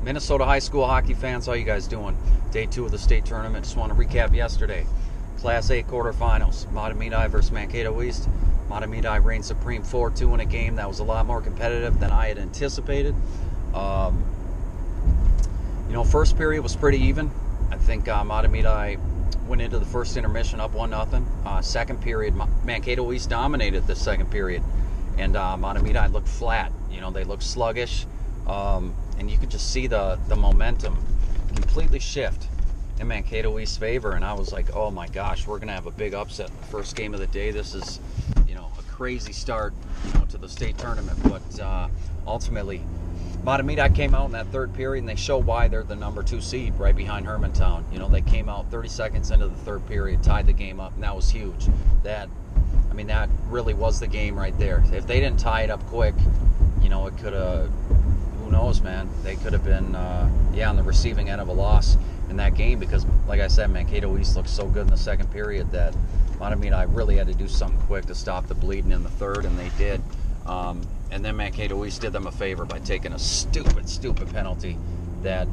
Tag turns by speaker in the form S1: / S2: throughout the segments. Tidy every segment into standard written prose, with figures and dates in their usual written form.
S1: Minnesota high school hockey fans, how you guys doing? Day 2 of the state tournament. Just want to recap yesterday. Class A quarterfinals. Matamidi versus Mankato East. Matamidi reigned supreme 4-2 in a game that was a lot more competitive than I had anticipated. First period was pretty even. I think Matamidi went into the first intermission up 1-0. Second period, Mankato East dominated the second period. And Matamidi looked flat. They looked sluggish. And you could just see the momentum completely shift in Mankato East's favor. And I was like, oh my gosh, we're going to have a big upset in the first game of the day. This is, a crazy start, to the state tournament. But ultimately, Matamidi came out in that third period, and they show why they're the number 2 seed right behind Hermantown. They came out 30 seconds into the third period, tied the game up, and that was huge. That really was the game right there. If they didn't tie it up quick, it could have, who knows, man. They could have been, on the receiving end of a loss in that game because, like I said, Mankato East looked so good in the second period that Matamidi really had to do something quick to stop the bleeding in the third, and they did. And then Mankato East did them a favor by taking a stupid penalty that,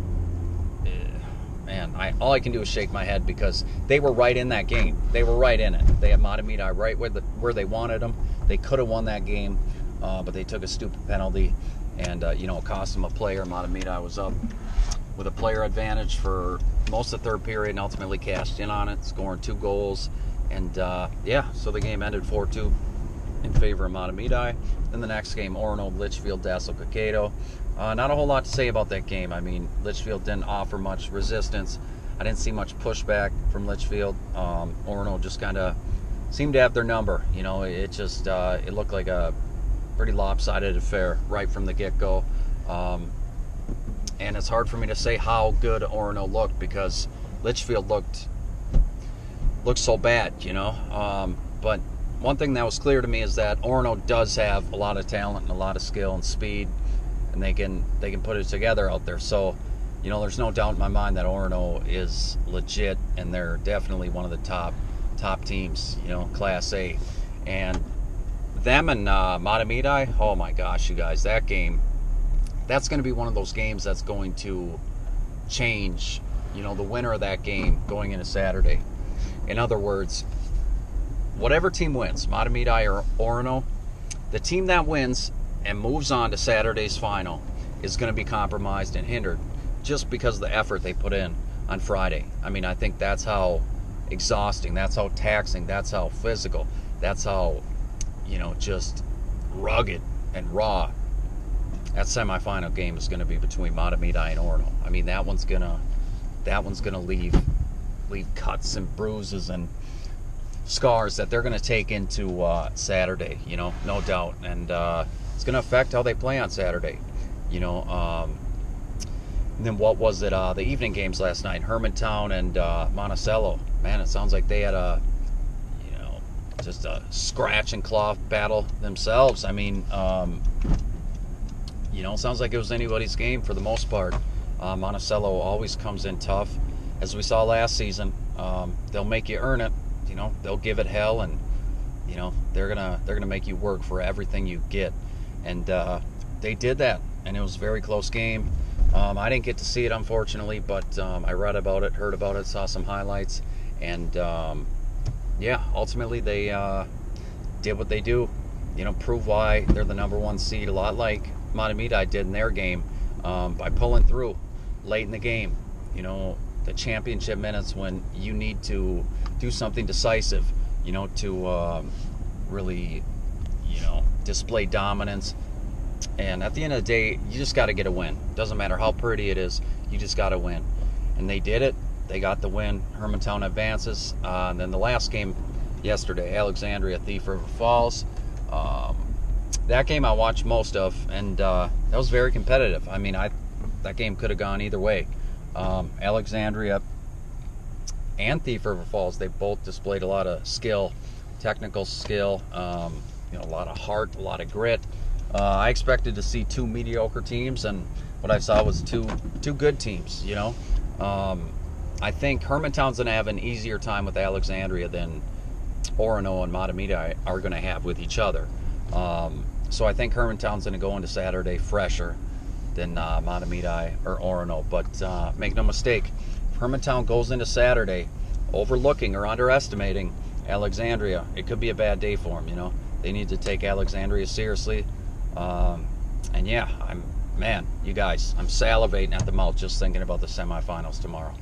S1: all I can do is shake my head because they were right in that game. They were right in it. They had Matamidi right where they wanted them. They could have won that game, but they took a stupid penalty, and it cost them a player. Matamidi was up with a player advantage for most of the third period and ultimately cashed in on it, scoring 2 goals. And so the game ended 4-2 in favor of Matamidi. Then the next game, Orono, Litchfield, Dassel, Kaikato. Not a whole lot to say about that game. Litchfield didn't offer much resistance. I didn't see much pushback from Litchfield. Orono just kind of seemed to have their number. It just it looked like a pretty lopsided affair right from the get-go. And it's hard for me to say how good Orono looked because Litchfield looked so bad, But one thing that was clear to me is that Orono does have a lot of talent and a lot of skill and speed, and they can put it together out there. So, there's no doubt in my mind that Orono is legit, and they're definitely one of the top teams, Class A. And them and Matamidi, oh my gosh, you guys, that game, that's going to be one of those games that's going to change, the winner of that game going into Saturday. In other words, whatever team wins, Matamidi or Orono, the team that wins and moves on to Saturday's final is going to be compromised and hindered just because of the effort they put in on Friday. I think that's how exhausting, that's how taxing, that's how physical, that's how, just rugged and raw that semifinal game is going to be between Matamidi and Orono. That one's gonna leave cuts and bruises and scars that they're going to take into Saturday, no doubt. And it's going to affect how they play on Saturday, And then what was it? The evening games last night, Hermantown and Monticello. Man, it sounds like they had just a scratch and claw battle themselves. Sounds like it was anybody's game for the most part. Monticello always comes in tough. As we saw last season, they'll make you earn it. They'll give it hell, and they're gonna make you work for everything you get, and they did that, and it was a very close game. I didn't get to see it, unfortunately, but I read about it, heard about it, saw some highlights, and ultimately they did what they do, prove why they're the number 1 seed, a lot like Matamidi did in their game, by pulling through late in the game. The championship minutes when you need to do something decisive, to really, display dominance. And at the end of the day, you just got to get a win. Doesn't matter how pretty it is, you just got to win. And they did it. They got the win. Hermantown advances. And then the last game yesterday, Alexandria, Thief River Falls. That game I watched most of, and that was very competitive. That game could have gone either way. Alexandria and Thief River Falls, they both displayed a lot of skill, technical skill, a lot of heart, a lot of grit. I expected to see 2 mediocre teams, and what I saw was two good teams. I think Hermantown's going to have an easier time with Alexandria than Orono and Matamidi are going to have with each other. So I think Hermantown's going to go into Saturday fresher, than Mahtomedi or Orono. But make no mistake, if Hermantown goes into Saturday overlooking or underestimating Alexandria, it could be a bad day for them. You know, they need to take Alexandria seriously. And yeah, man, you guys, I'm salivating at the mouth just thinking about the semifinals tomorrow.